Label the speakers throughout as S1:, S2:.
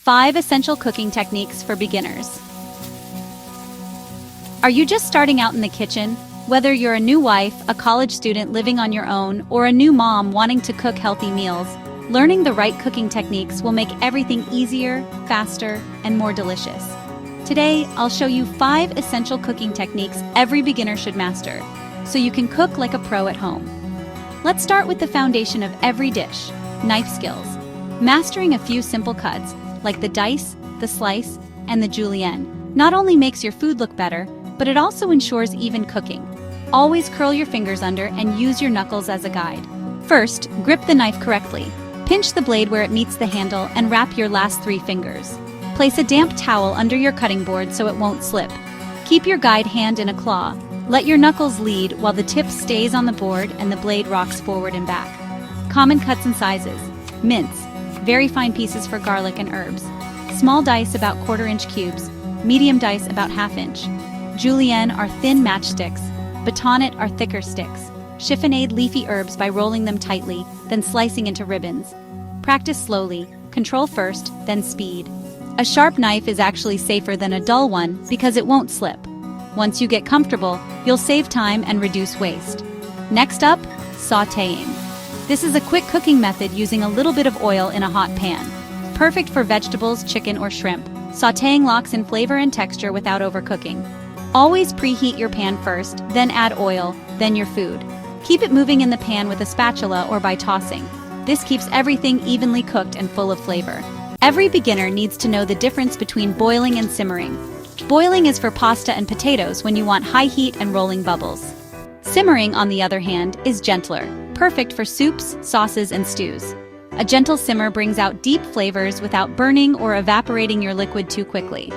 S1: 5 essential cooking techniques for beginners. Are you just starting out in the kitchen? Whether you're a new wife, a college student living on your own, or a new mom wanting to cook healthy meals, learning the right cooking techniques will make everything easier, faster, and more delicious. Today, I'll show you 5 essential cooking techniques every beginner should master, so you can cook like a pro at home. Let's start with the foundation of every dish, knife skills. Mastering a few simple cuts, like the dice, the slice, and the julienne, not only makes your food look better, but it also ensures even cooking. Always curl your fingers under and use your knuckles as a guide. First, grip the knife correctly. Pinch the blade where it meets the handle and wrap your last 3 fingers. Place a damp towel under your cutting board so it won't slip. Keep your guide hand in a claw. Let your knuckles lead while the tip stays on the board and the blade rocks forward and back. Common cuts and sizes. Mince, very fine pieces for garlic and herbs. Small dice about 1/4-inch cubes. Medium dice about 1/2 inch. Julienne are thin matchsticks. Bâtonnet are thicker sticks. Chiffonade leafy herbs by rolling them tightly, then slicing into ribbons. Practice slowly. Control first, then speed. A sharp knife is actually safer than a dull one because it won't slip. Once you get comfortable, you'll save time and reduce waste. Next up, sautéing. This is a quick cooking method using a little bit of oil in a hot pan. Perfect for vegetables, chicken, or shrimp. Sautéing locks in flavor and texture without overcooking. Always preheat your pan first, then add oil, then your food. Keep it moving in the pan with a spatula or by tossing. This keeps everything evenly cooked and full of flavor. Every beginner needs to know the difference between boiling and simmering. Boiling is for pasta and potatoes when you want high heat and rolling bubbles. Simmering, on the other hand, is gentler, perfect for soups, sauces, and stews. A gentle simmer brings out deep flavors without burning or evaporating your liquid too quickly.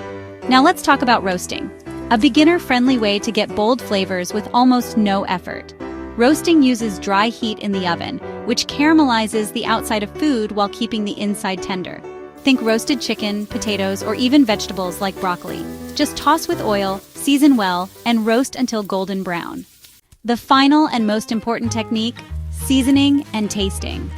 S1: Now let's talk about roasting, a beginner-friendly way to get bold flavors with almost no effort. Roasting uses dry heat in the oven, which caramelizes the outside of food while keeping the inside tender. Think roasted chicken, potatoes, or even vegetables like broccoli. Just toss with oil, season well, and roast until golden brown. The final and most important technique, seasoning and tasting.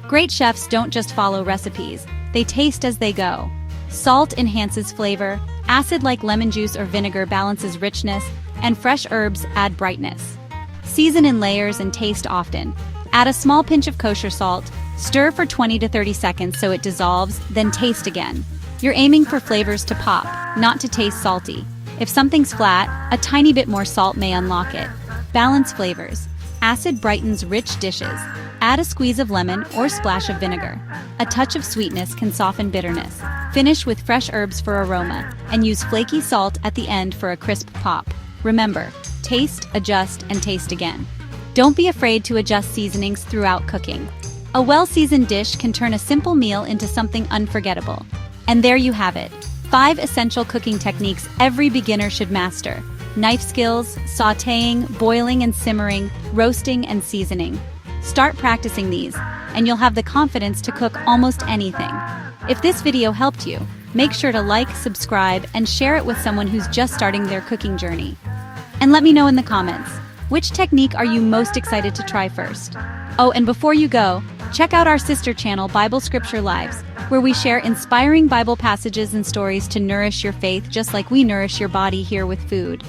S1: Great chefs don't just follow recipes, they taste as they go. Salt enhances flavor, acid like lemon juice or vinegar balances richness, and fresh herbs add brightness. Season in layers and taste often. Add a small pinch of kosher salt, stir for 20 to 30 seconds so it dissolves, then taste again. You're aiming for flavors to pop, not to taste salty. If something's flat, a tiny bit more salt may unlock it. Balance flavors. Acid brightens rich dishes. Add a squeeze of lemon or splash of vinegar. A touch of sweetness can soften bitterness. Finish with fresh herbs for aroma, and use flaky salt at the end for a crisp pop. Remember, taste, adjust, and taste again. Don't be afraid to adjust seasonings throughout cooking. A well-seasoned dish can turn a simple meal into something unforgettable. And there you have it, 5 essential cooking techniques every beginner should master. Knife skills, sautéing, boiling and simmering, roasting and seasoning. Start practicing these, and you'll have the confidence to cook almost anything. If this video helped you, make sure to like, subscribe, and share it with someone who's just starting their cooking journey. And let me know in the comments, which technique are you most excited to try first? Oh, and before you go, check out our sister channel, Bible Scripture Lives, where we share inspiring Bible passages and stories to nourish your faith just like we nourish your body here with food.